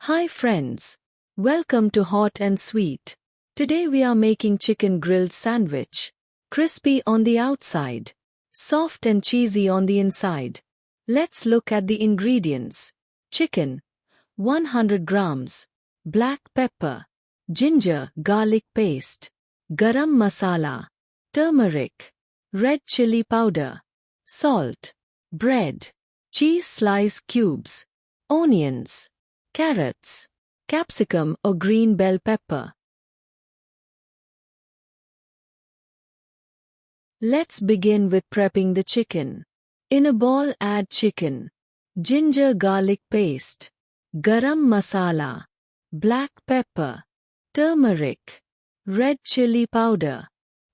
Hi friends. Welcome to Hot and Sweet. Today we are making chicken grilled sandwich. Crispy on the outside, soft and cheesy on the inside. Let's look at the ingredients. Chicken, 100 grams. Black pepper, ginger garlic paste, garam masala, turmeric, red chili powder, salt, bread, cheese slice cubes, onions, carrots, capsicum or green bell pepper. Let's begin with prepping the chicken. In a bowl add chicken, ginger garlic paste, garam masala, black pepper, turmeric, red chili powder,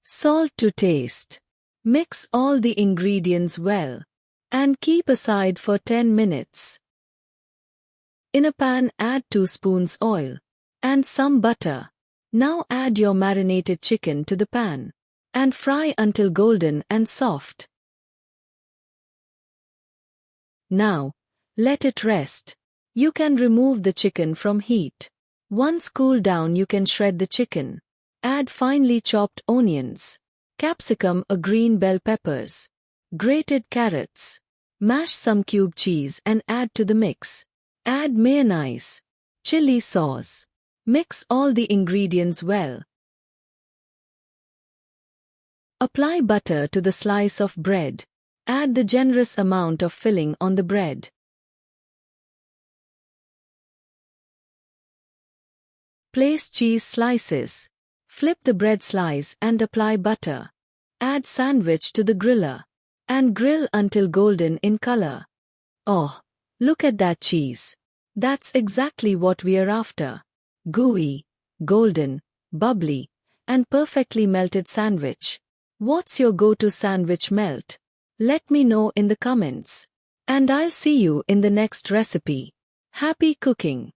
salt to taste. Mix all the ingredients well and keep aside for 10 minutes. In a pan add 2 spoons oil and some butter. Now add your marinated chicken to the pan and fry until golden and soft. Now, let it rest. You can remove the chicken from heat. Once cooled down you can shred the chicken. Add finely chopped onions, capsicum or green bell peppers, grated carrots. Mash some cube cheese and add to the mix. Add mayonnaise, chili sauce. Mix all the ingredients well. Apply butter to the slice of bread. Add the generous amount of filling on the bread. Place cheese slices. Flip the bread slice and apply butter. Add sandwich to the griller and grill until golden in color. Oh, look at that cheese. That's exactly what we are after. Gooey, golden, bubbly, and perfectly melted sandwich. What's your go-to sandwich melt? Let me know in the comments. And I'll see you in the next recipe. Happy cooking!